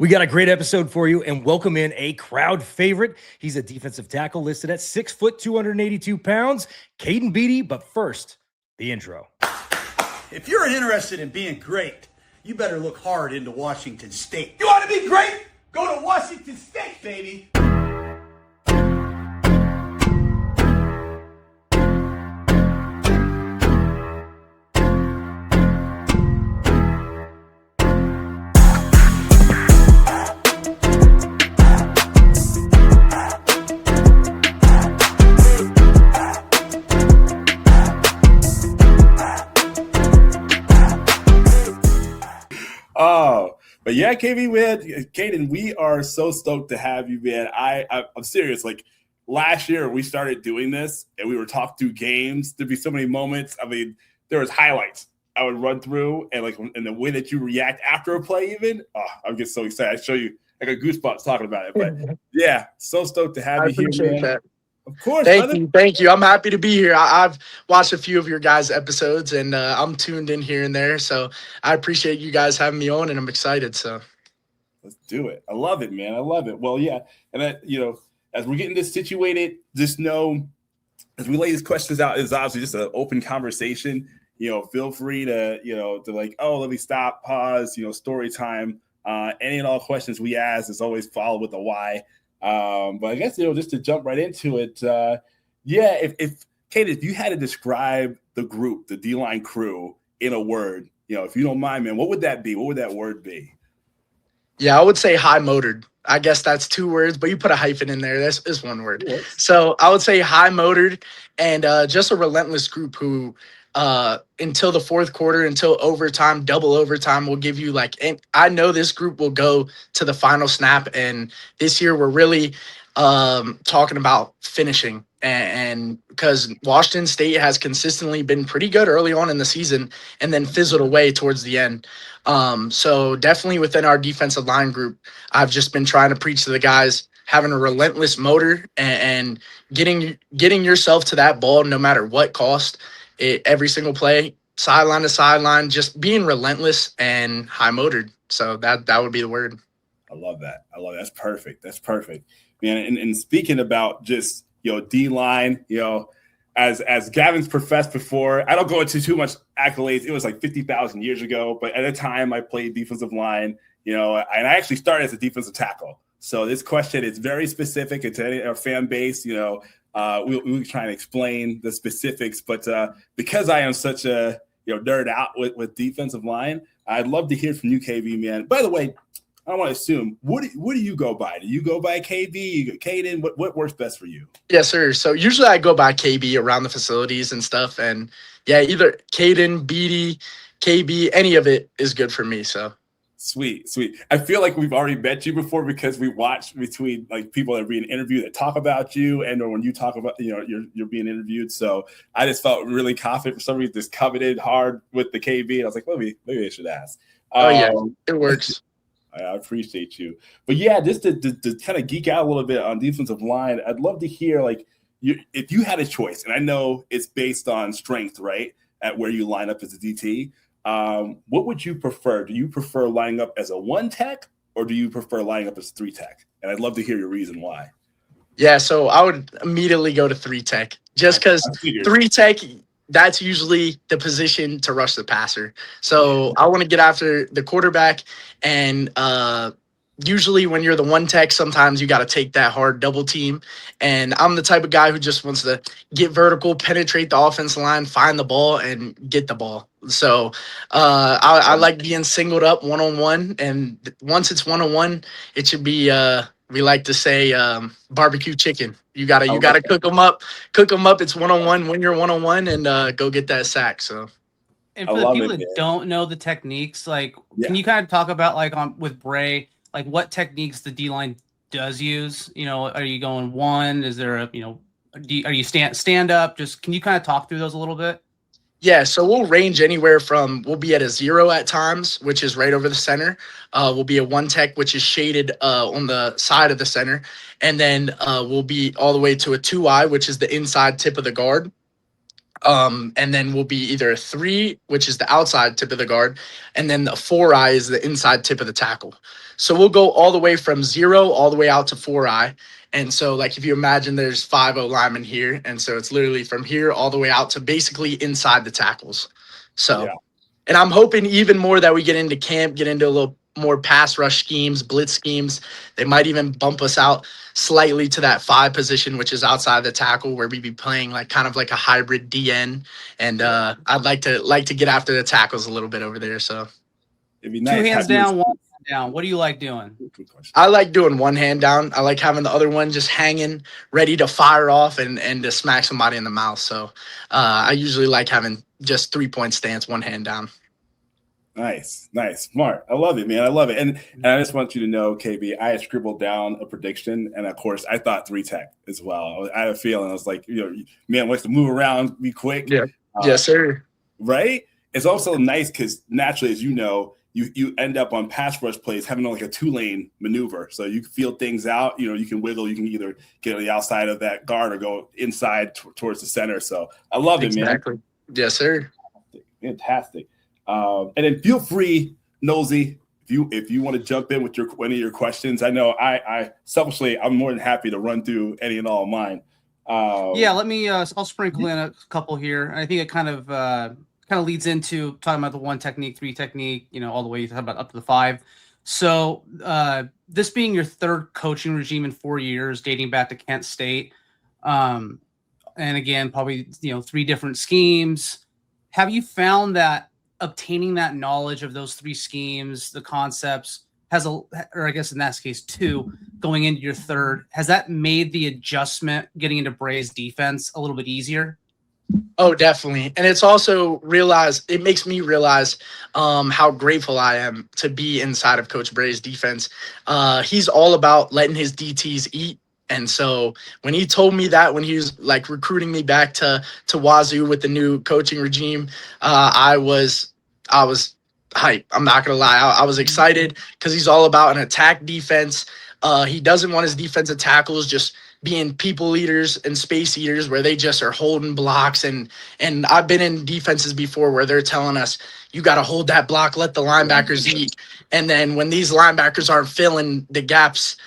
We got a great episode for you, and welcome in a crowd favorite. He's a defensive tackle listed at 6 foot, 282 pounds, Kaden Beatty. But first, the intro. If you're interested in being great, you better look hard into Washington State. You want to be great? Go to Washington State, baby. But yeah, Kaden, we are so stoked to have you, man. I'm serious. Like last year, we started doing this, and we were talking through games. There'd be so many moments. I mean, there was highlights I would run through, and the way that you react after a play, even. Oh, I get so excited. I show you. I got goosebumps talking about it. But yeah, so stoked to have you here, man. That. Of course, Thank you. I'm happy to be here. I've watched a few of your guys' episodes, and I'm tuned in here and there. So I appreciate you guys having me on, and I'm excited. So let's do it. I love it, man. I love it. Well, yeah, and that, as we're getting this situated, just know as we lay these questions out, it's obviously just an open conversation. Feel free to like, oh, let me stop, pause. Story time. Any and all questions we ask is always followed with a why. But I guess, just to jump right into it, if Kaden, if you had to describe the group, the D-line crew in a word, if you don't mind, man, what would that be? What would that word be? Yeah, I would say high-motored. I guess that's 2 words, but you put a hyphen in there. That's 1 word. Yes. So I would say high-motored and just a relentless group who until the 4th quarter, until overtime, double overtime, will give you and I know this group will go to the final snap. And this year we're really talking about finishing, and because Washington State has consistently been pretty good early on in the season and then fizzled away towards the end. So definitely within our defensive line group, I've just been trying to preach to the guys having a relentless motor and getting yourself to that ball no matter what cost. Every single play, sideline to sideline, just being relentless and high-motored. So that would be the word. I love that. That's perfect. Man, and speaking about just, D-line, as Gavin's professed before, I don't go into too much accolades. It was like 50,000 years ago, but at the time I played defensive line, and I actually started as a defensive tackle. So this question is very specific. It's our fan base, we'll try and explain the specifics, but because I am such a nerd out with defensive line, I'd love to hear from you, KB, man. By the way, I don't want to assume, what do you go by? Do you go by KB? You go Kaden? What works best for you? Yes, sir. So usually I go by KB around the facilities and stuff, and yeah, either Kaden, Beatty, KB, any of it is good for me. So. Sweet. I feel like we've already met you before because we watched between people that are being interviewed that talk about you and or when you talk about you're being interviewed. So I just felt really confident for some reason, just coveted hard with the KB, and I was like, maybe I should ask. It works. I appreciate you, but yeah, just to kind of geek out a little bit on defensive line, I'd love to hear if you had a choice, and I know it's based on strength, right, at where you line up as a DT. What would you prefer? Do you prefer lining up as a 1 tech or do you prefer lining up as 3 tech? And I'd love to hear your reason why. Yeah, so I would immediately go to 3 tech just because 3 tech, that's usually the position to rush the passer. So I want to get after the quarterback, and usually when you're the 1 tech, sometimes you got to take that hard double team. And I'm the type of guy who just wants to get vertical, penetrate the offensive line, find the ball, and get the ball. So I like being singled up one-on-one. And once it's one-on-one, it should be, we like to say, barbecue chicken. You gotta cook them up. It's one-on-one when you're one-on-one, and go get that sack. So. And for the people that don't know the techniques, can you kind of talk about with Bray, what techniques the D-line does use? Are you going 1? Is there are you stand up? Just can you kind of talk through those a little bit? Yeah, so we'll range anywhere from, we'll be at a 0 at times, which is right over the center. We'll be a 1 tech, which is shaded on the side of the center. And then we'll be all the way to a 2-eye, which is the inside tip of the guard. And then will be either a 3, which is the outside tip of the guard, and then the 4-eye is the inside tip of the tackle. So we'll go all the way from 0 all the way out to 4-eye. And so, like, if you imagine there's 5 linemen here, and so it's literally from here all the way out to basically inside the tackles. So, and I'm hoping even more that we get into camp, get into a little more pass rush schemes, blitz schemes. They might even bump us out slightly to that 5 position, which is outside the tackle, where we'd be playing like kind of like a hybrid DN. And I'd like to get after the tackles a little bit over there. So it'd be nice. 2 hands down, 1 hand down. What do you like doing? I like doing 1 hand down. I like having the other one just hanging, ready to fire off and to smack somebody in the mouth. So I usually like having just 3-point stance, 1 hand down. Nice. Smart. I love it, man. I love it. And I just want you to know, KB, I had scribbled down a prediction. And of course, I thought 3-tech as well. I had a feeling. I was like, man wants to move around, be quick. Yeah. Yes, sir. Right? It's also nice because naturally, as you know, you end up on pass rush plays having like a 2-lane maneuver. So you can feel things out. You can wiggle. You can either get on the outside of that guard or go inside towards the center. So I love it, man. Exactly. Yes, sir. Fantastic. And then feel free, Nosy, if you want to jump in with one of your questions. I know I selfishly, I'm more than happy to run through any and all of mine. Let me. I'll sprinkle in a couple here. I think it kind of leads into talking about the 1 technique, 3 technique. All the way about up to the 5. So this being your 3rd coaching regime in 4 years, dating back to Kent State, and again probably 3 different schemes. Have you found that obtaining that knowledge of those 3 schemes, the concepts, or I guess in that case 2, going into your 3rd, has that made the adjustment getting into Bray's defense a little bit easier? Oh, definitely. And it's also it makes me realize how grateful I am to be inside of Coach Bray's defense. He's all about letting his DTs eat. And so when he told me that, when he was like recruiting me back to Wazoo with the new coaching regime, I was hype. I'm not going to lie. I was excited because he's all about an attack defense. He doesn't want his defensive tackles just being people eaters and space eaters where they just are holding blocks. And I've been in defenses before where they're telling us, you got to hold that block, let the linebackers eat. And then when these linebackers aren't filling the gaps,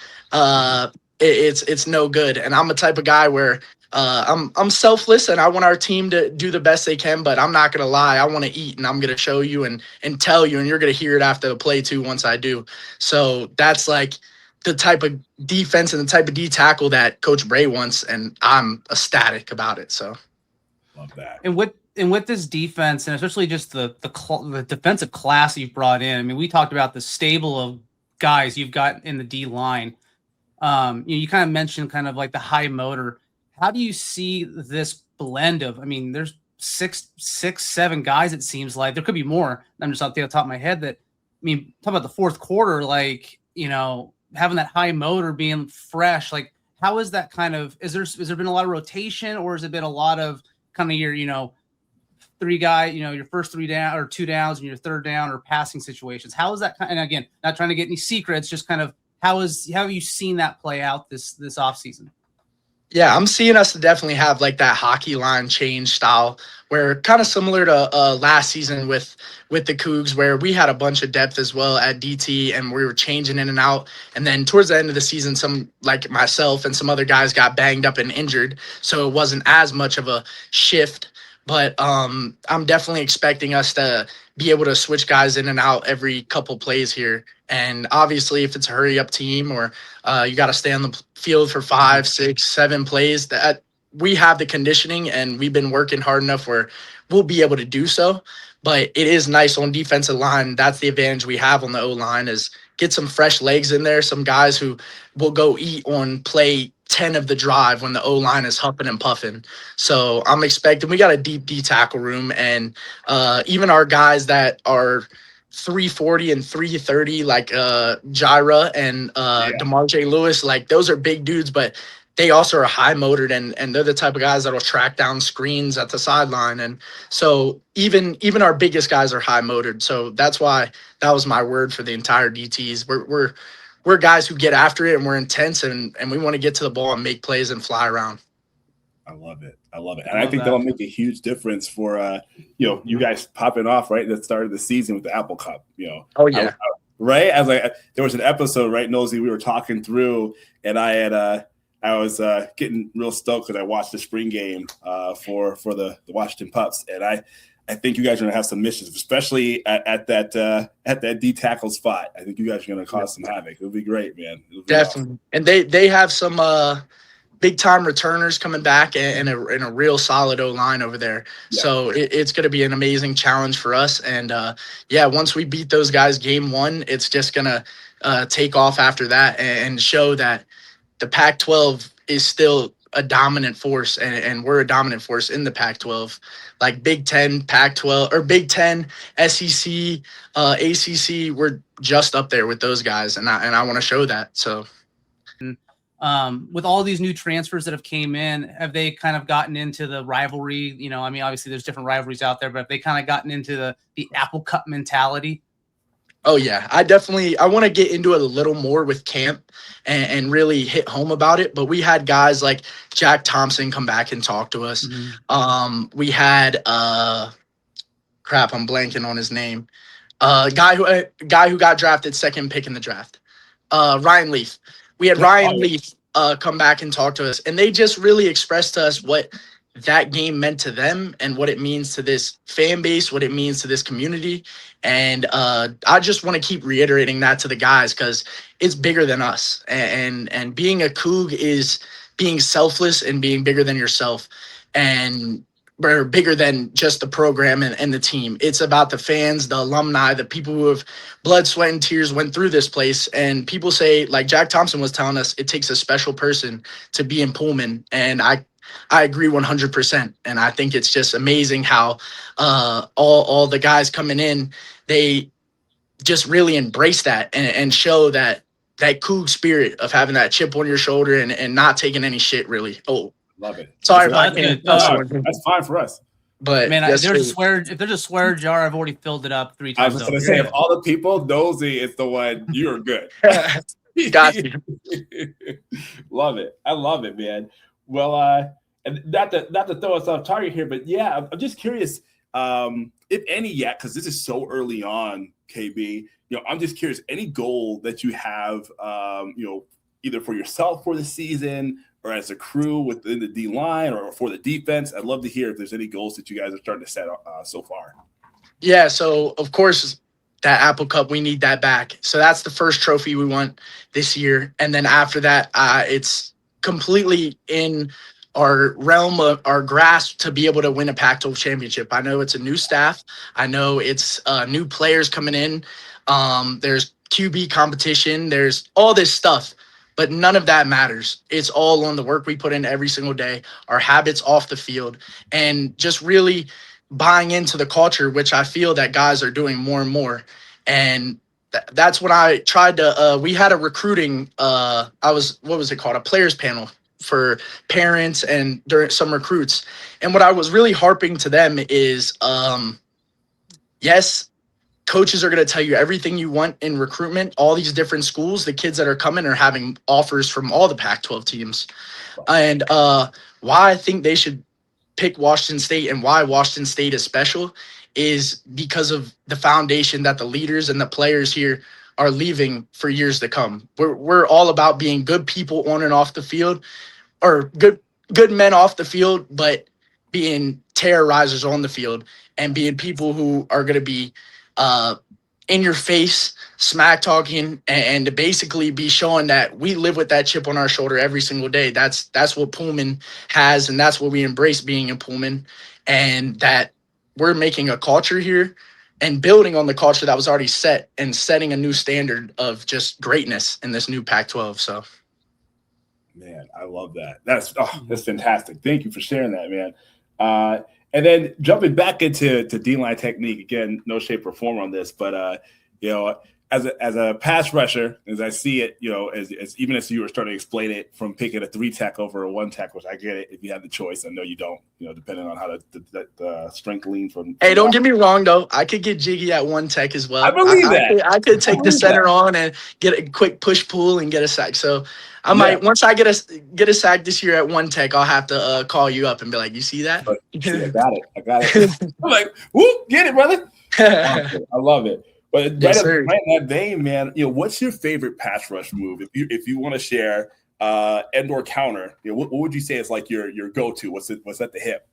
it's no good. And I'm a type of guy where I'm selfless and I want our team to do the best they can, but I'm not going to lie. I want to eat and I'm going to show you and tell you, and you're going to hear it after the play too once I do. So that's like the type of defense and the type of D tackle that Coach Bray wants, and I'm ecstatic about it. So love that. And with this defense, and especially just the defensive class you've brought in, I mean, we talked about the stable of guys you've got in the D line. You kind of mentioned kind of like the high motor. How do you see this blend of, I mean, there's six, 7 guys, it seems like. There could be more. I'm just off the top of my head that, I mean, talk about the 4th quarter, like, having that high motor being fresh, like how is that kind of, has there been a lot of rotation, or has it been a lot of kind of your, 3 guy, your first 3 down or 2 downs and your 3rd down or passing situations? How is that? And again, not trying to get any secrets, just kind of how have you seen that play out this offseason? Yeah, I'm seeing us definitely have like that hockey line change style where kind of similar to last season with the Cougs, where we had a bunch of depth as well at DT and we were changing in and out. And then towards the end of the season, some like myself and some other guys got banged up and injured. So it wasn't as much of a shift. But I'm definitely expecting us to be able to switch guys in and out every couple plays here. And obviously, if it's a hurry-up team or you got to stay on the field for 5, 6, 7 plays, that we have the conditioning and we've been working hard enough where we'll be able to do so. But it is nice on defensive line. That's the advantage we have on the O-line is get some fresh legs in there, some guys who will go eat on play 10 of the drive when the O-line is huffing and puffing. So I'm expecting we got a deep D tackle room, and even our guys that are 340 and 330, like Jira and DeMar J. Lewis, like those are big dudes, but they also are high motored and they're the type of guys that will track down screens at the sideline. And so even our biggest guys are high motored. So that's why that was my word for the entire DTs. We're guys who get after it and we're intense and we want to get to the ball and make plays and fly around. I love it. And I think that'll make a huge difference for, you guys popping off right at the start of the season with the Apple Cup, Oh, yeah. Right? As there was an episode, right, Nosy, we were talking through, and I was getting real stoked because I watched the spring game for the Washington Pups, and I think you guys are going to have some missions, especially at that D tackle spot. I think you guys are going to cause some havoc. It'll be great, man. Definitely. Awesome. And they have some big time returners coming back and a real solid O-line over there. Yeah. So it's going to be an amazing challenge for us. And once we beat those guys game one, it's just going to take off after that and show that the Pac-12 is still a dominant force, and we're a dominant force in the Pac-12. Like Big Ten, Pac-12, or Big Ten, SEC, ACC, we're just up there with those guys, and I want to show that. So, with all these new transfers that have came in, have they kind of gotten into the rivalry? Obviously there's different rivalries out there, but have they kind of gotten into the Apple Cup mentality? Oh, yeah. I want to get into it a little more with camp and really hit home about it. But we had guys like Jack Thompson come back and talk to us. Mm-hmm. We had I'm blanking on his name. Guy who got drafted second pick in the draft. Ryan Leaf. We had Ryan Leaf come back and talk to us. And they just really expressed to us what that game meant to them and what it means to this fan base, what it means to this community. And I just want to keep reiterating that to the guys because it's bigger than us. And being a Coug is being selfless and being bigger than yourself and bigger than just the program and the team. It's about the fans, the alumni, the people who have blood, sweat, and tears went through this place. And people say, like Jack Thompson was telling us, it takes a special person to be in Pullman. And I agree 100%. And I think it's just amazing how all the guys coming in, they just really embrace that and show that Coug spirit of having that chip on your shoulder and not taking any shit really. Oh, love it. Sorry, that's fine for us. But man, if there's a swear jar, I've already filled it up 3 times. I was going to say, if all the people, Nosy is the one, you're good. Got you. Love it. I love it, man. Well, and not to throw us off target here, but yeah, I'm just curious, if any yet, because this is so early on, KB. I'm just curious, any goal that you have, either for yourself for the season or as a crew within the D line or for the defense. I'd love to hear if there's any goals that you guys are starting to set so far. Yeah, so of course that Apple Cup, we need that back. So that's the first trophy we want this year, and then after that, it's completely in our realm of our grasp to be able to win a Pac-12 championship. I know it's a new staff. I know it's new players coming in. There's QB competition. There's all this stuff, but none of that matters. It's all on the work we put in every single day, our habits off the field, and just really buying into the culture, which I feel that guys are doing more and more. And that's what I tried to, we had a recruiting, what was it called? A players panel for parents and during some recruits. And what I was really harping to them is, yes, coaches are going to tell you everything you want in recruitment. All these different schools, the kids that are coming are having offers from all the Pac-12 teams. And why I think they should pick Washington State and why Washington State is special is because of the foundation that the leaders and the players here are leaving for years to come. We're all about being good people on and off the field, or good men off the field, but being terrorizers on the field and being people who are going to be in your face, smack talking, and to basically be showing that we live with that chip on our shoulder every single day. That's what Pullman has, and that's what we embrace being in Pullman, and that we're making a culture here and building on the culture that was already set and setting a new standard of just greatness in this new Pac-12. So. Man, I love that. That's fantastic. Thank you for sharing that, man. And then jumping back into D-line technique, again, no shape or form on this, but, as a pass rusher, as I see it, as even as you were starting to explain it, from picking a 3-tech over a 1-tech, which I get it if you have the choice. I know you don't, depending on how the strength lean from. Hey, don't get me wrong though. I could get jiggy at 1-tech as well. I believe that. I could take the center on and get a quick push pull and get a sack. So I might, once I get a sack this year at 1-tech, I'll have to call you up and be like, you see that? I got it. I'm like, whoop, get it, brother. I love it. But yes, right in that vein, man, what's your favorite pass rush move? If you want to share, end or counter, what would you say is like your go-to? What's at the hip?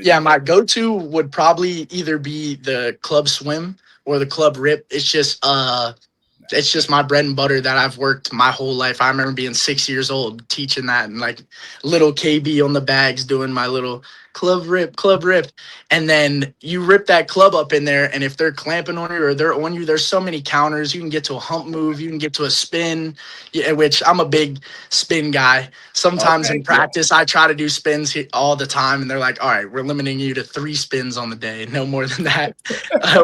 Yeah, my go-to would probably either be the club swim or the club rip. It's just my bread and butter that I've worked my whole life. I remember being 6 years old teaching that, and like little KB on the bags doing my little club rip. And then you rip that club up in there, and if they're clamping on you or they're on you, there's so many counters. You can get to a hump move, you can get to a spin, which I'm a big spin guy. Sometimes in practice, I try to do spins all the time, and they're like, all right, we're limiting you to 3 spins on the day, no more than that.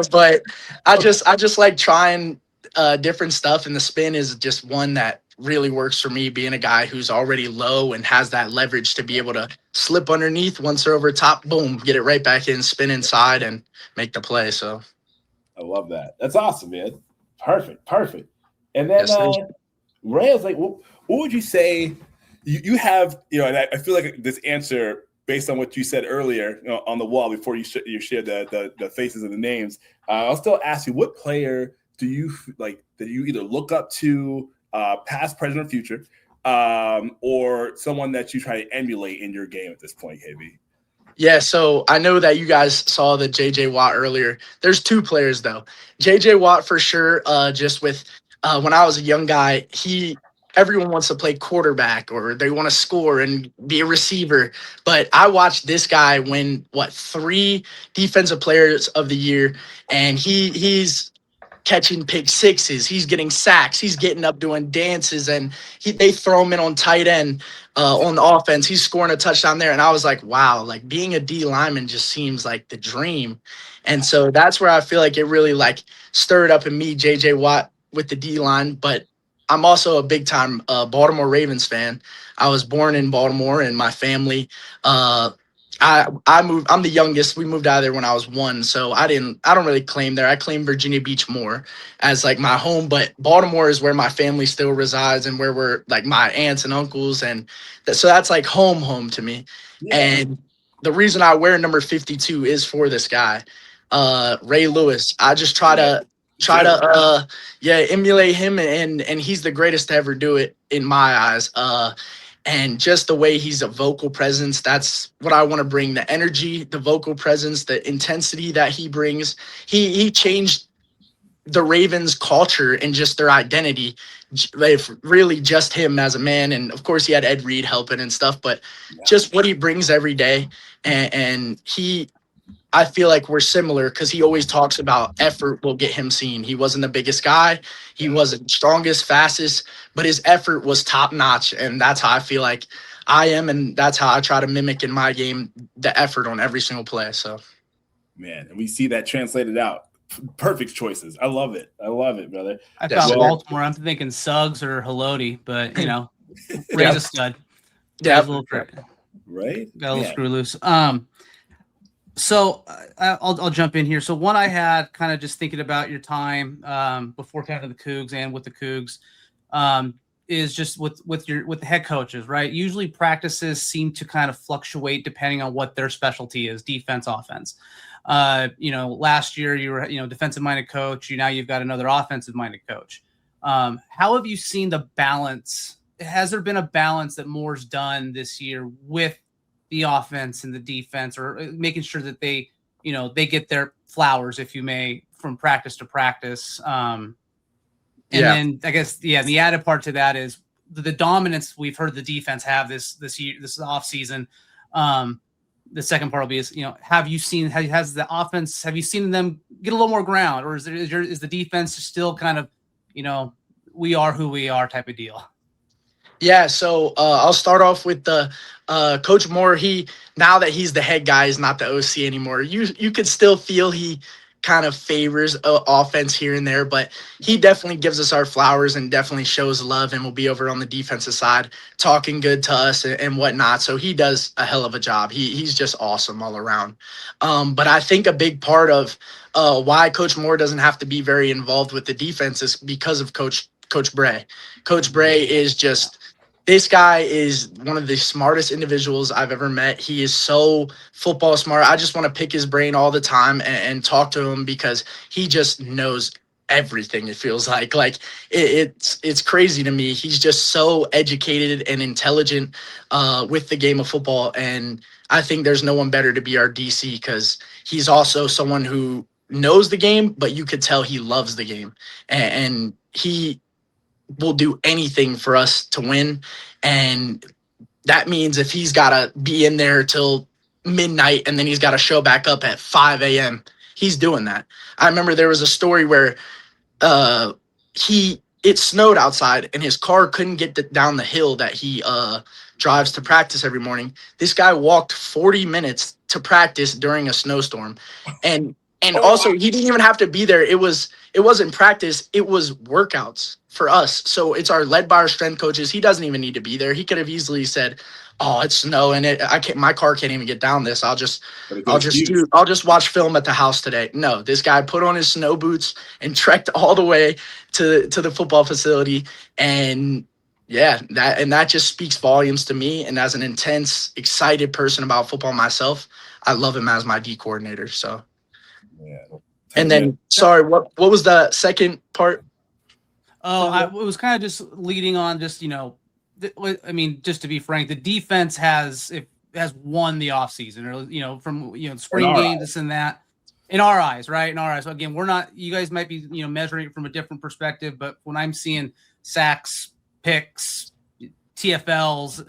But I just like trying different stuff, and the spin is just one that really works for me, being a guy who's already low and has that leverage to be able to slip underneath. Once they're over top, boom, get it right back in, spin inside, and make the play. So I love that. That's awesome, man. Perfect. And then Ray, I was like, what would you say you have, and I feel like this answer, based on what you said earlier, on the wall before you shared the faces and the names, I'll still ask you, what player do you like that you either look up to, past, present, or future, or someone that you try to emulate in your game at this point, KB? Yeah, so I know that you guys saw the J.J. Watt earlier. There's 2 players, though. J.J. Watt, for sure, just with when I was a young guy, everyone wants to play quarterback or they want to score and be a receiver. But I watched this guy win, 3 Defensive Players of the Year, and he's catching pick sixes, he's getting sacks, he's getting up doing dances, and they throw him in on tight end on the offense. He's scoring a touchdown there, and I was like, wow, like being a D lineman just seems like the dream. And so that's where I feel like it really like stirred up in me, JJ Watt with the D line. But I'm also a big time Baltimore Ravens fan. I was born in Baltimore, and my family I moved. I'm the youngest. We moved out of there when I was 1, so I don't really claim there. I claim Virginia Beach more as like my home, but Baltimore is where my family still resides and where we're like my aunts and uncles, and so that's like home to me. Yeah. And the reason I wear number 52 is for this guy, Ray Lewis. I just try to emulate him, and he's the greatest to ever do it in my eyes. And just the way he's a vocal presence, that's what I want to bring. The energy, the vocal presence, the intensity that he brings. He changed the Ravens culture and just their identity. Really just him as a man. And of course he had Ed Reed helping and stuff, but just what he brings every day. And I feel like we're similar because he always talks about effort will get him seen. He wasn't the biggest guy. He wasn't strongest, fastest, but his effort was top notch. And that's how I feel like I am. And that's how I try to mimic in my game, the effort on every single play. So, man, and we see that translated out. Perfect choices. I love it, brother. I thought Baltimore. I'm thinking Suggs or Haloti, but Ray's a stud. Yeah, right. Got a little screw loose. So I'll jump in here. So one I had kind of just thinking about your time before kind of the Cougs and with the Cougs is just with the head coaches, right? Usually practices seem to kind of fluctuate depending on what their specialty is, defense, offense. Last year you were defensive minded coach. Now you've got another offensive minded coach. How have you seen the balance? Has there been a balance that Moore's done this year with the offense and the defense, or making sure that they get their flowers, if you may, from practice to practice? Then I guess, the added part to that is the dominance we've heard the defense have this year, this off season. The second part will be have you seen them get a little more ground, or is the defense still kind of, we are who we are type of deal? Yeah, so I'll start off with the Coach Moore. Now that he's the head guy, he's not the OC anymore. You could still feel he kind of favors offense here and there, but he definitely gives us our flowers and definitely shows love, and will be over on the defensive side talking good to us and whatnot. So he does a hell of a job. He's just awesome all around. But I think a big part of why Coach Moore doesn't have to be very involved with the defense is because of Coach Bray. Coach Bray is just, this guy is one of the smartest individuals I've ever met. He is so football smart. I just want to pick his brain all the time and talk to him, because he just knows everything, it feels like. It's crazy to me. He's just so educated and intelligent with the game of football. And I think there's no one better to be our DC, because he's also someone who knows the game, but you could tell he loves the game. And he will do anything for us to win. And that means if he's got to be in there till midnight and then he's got to show back up at 5 a.m., he's doing that. I remember there was a story where it snowed outside and his car couldn't get down the hill that he drives to practice every morning. This guy walked 40 minutes to practice during a snowstorm. And also, he didn't even have to be there. It wasn't practice. It was workouts for us. So it's led by our strength coaches. He doesn't even need to be there. He could have easily said, "Oh, it's snow and my car can't even get down this. I'll just watch film at the house today." No, this guy put on his snow boots and trekked all the way to the football facility. And yeah, that just speaks volumes to me. And as an intense, excited person about football myself, I love him as my D coordinator. So. Yeah. And then, sorry, what was the second part? Oh, it was kind of just leading on, just, I mean, just to be frank, the defense has won the offseason, or, from, spring game, this and that. In our eyes, right? In our eyes. So again, you guys might be, measuring it from a different perspective, but when I'm seeing sacks, picks, TFLs,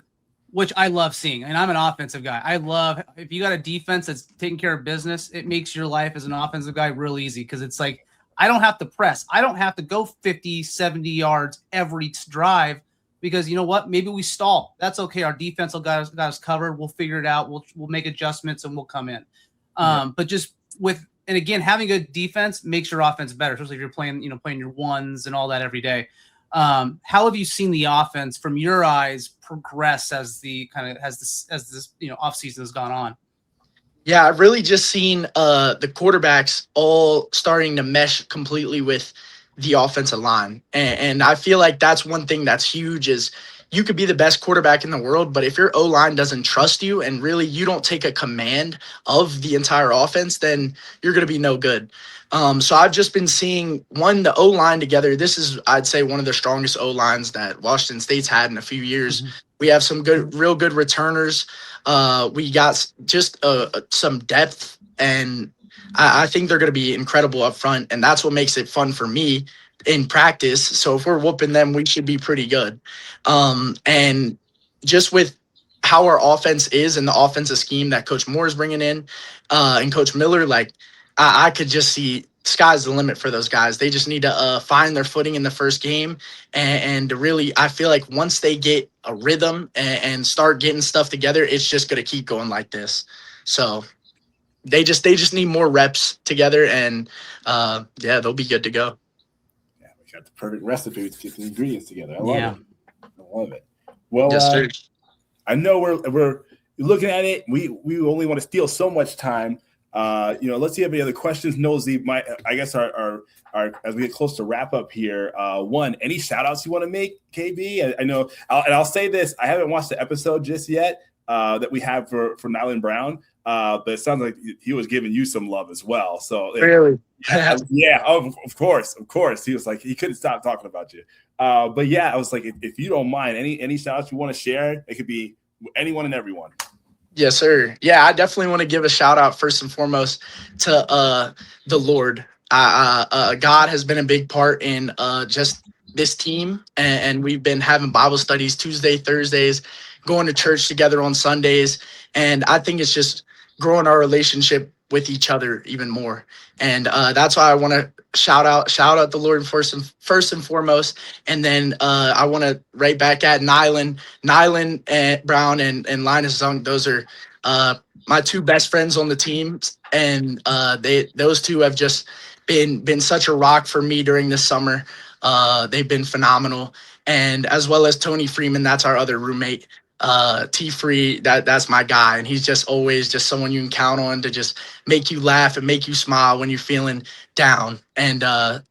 which I love seeing. And I'm an offensive guy. I love, if you got a defense that's taking care of business, it makes your life as an offensive guy real easy, because it's like, I don't have to press. I don't have to go 50, 70 yards every drive, because you know what? Maybe we stall. That's okay. Our defense got us covered. We'll figure it out. We'll make adjustments and we'll come in. But just and again, having a defense makes your offense better, especially if you're playing your ones and all that every day. How have you seen the offense from your eyes progress as this off season has gone on? Yeah, I've really just seen the quarterbacks all starting to mesh completely with the offensive line. And I feel like that's one thing that's huge is you could be the best quarterback in the world, but if your O-line doesn't trust you and really you don't take a command of the entire offense, then you're going to be no good. So I've just been seeing, the O-line together. This is, I'd say, one of the strongest O-lines that Washington State's had in a few years. Mm-hmm. We have some real good returners. We got just some depth, and I think they're going to be incredible up front, and that's what makes it fun for me in practice. So if we're whooping them, we should be pretty good. And just with how our offense is and the offensive scheme that Coach Moore is bringing in, and Coach Miller, I could just see sky's the limit for those guys. They just need to find their footing in the first game. And really, I feel like once they get a rhythm and start getting stuff together, it's just going to keep going like this. So they just need more reps together, and they'll be good to go. Yeah, we got the perfect recipe to get the ingredients together. I love it. I love it. Well, yes, sir. I know we're looking at it. We only want to steal so much time. Let's see if any other questions. Nosy, I guess our as we get close to wrap up here. One, any shout outs you want to make, KB? I know, I'll say this: I haven't watched the episode just yet that we have for Nyland Brown, but it sounds like he was giving you some love as well. So really, yeah, of course. He was like, he couldn't stop talking about you. But yeah, I was like, if you don't mind, any shout outs you want to share, it could be anyone and everyone. Yes, sir. Yeah, I definitely want to give a shout out first and foremost to the Lord. God has been a big part in just this team, and we've been having Bible studies Tuesday, Thursdays, going to church together on Sundays, and I think it's just growing our relationship with each other even more. And that's why I want to shout out the Lord first and foremost. And then I want to right back at Nyland and Brown and Linus Zung. Those are my two best friends on the team, and those two have just been such a rock for me during this summer. They've been phenomenal, and as well as Tony Freeman, that's our other roommate. T Free, that's my guy, and he's just always just someone you can count on to just make you laugh and make you smile when you're feeling down. And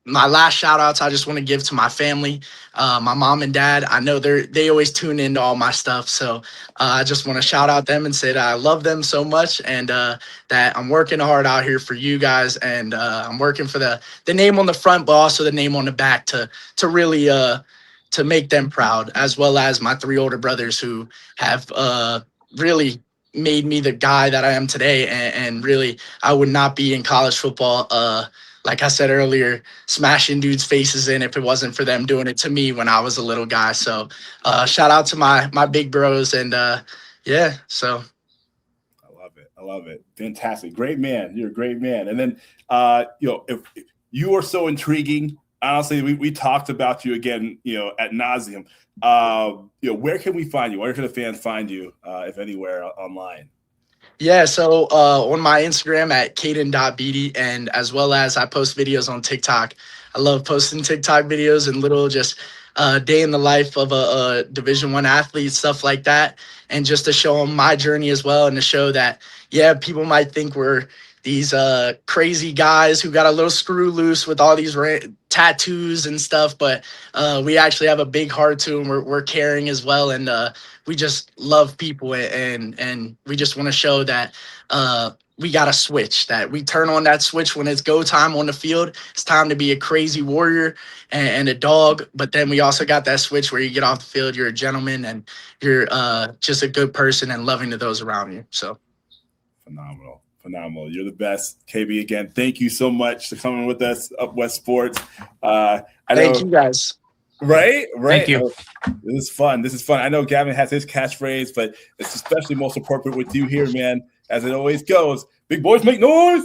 my last shout outs I just want to give to my family, my mom and dad. I know they always tune into all my stuff, so I just want to shout out them and say that I love them so much, and that I'm working hard out here for you guys, and I'm working for the name on the front, but also the name on the back to really to make them proud, as well as my three older brothers who have really made me the guy that I am today. And really, I would not be in college football, like I said earlier, smashing dudes' faces in if it wasn't for them doing it to me when I was a little guy. So shout out to my big bros. And yeah, so. I love it. Fantastic. Great man. You're a great man. And then, if you are so intriguing, honestly, we talked about you again, ad nauseum. Where can we find you? Where can the fans find you, if anywhere, online? Yeah, so on my Instagram at Kaden.Beatty, and as well as I post videos on TikTok. I love posting TikTok videos and little just day in the life of a Division I athlete, stuff like that, and just to show them my journey as well, and to show that, yeah, people might think we're these crazy guys who got a little screw loose with all these tattoos and stuff, but we actually have a big heart too, and we're caring as well, and we just love people, and we just want to show that we got to switch, that we turn on that switch when it's go time on the field. It's time to be a crazy warrior and a dog, but then we also got that switch where you get off the field, you're a gentleman, and you're just a good person and loving to those around you. So phenomenal. You're the best, KB. Again, thank you so much for coming with us, UpWest Sports. Thank you guys. Right. Thank you. This is fun. I know Gavin has his catchphrase, but it's especially most appropriate with you here, man. As it always goes, big boys make noise.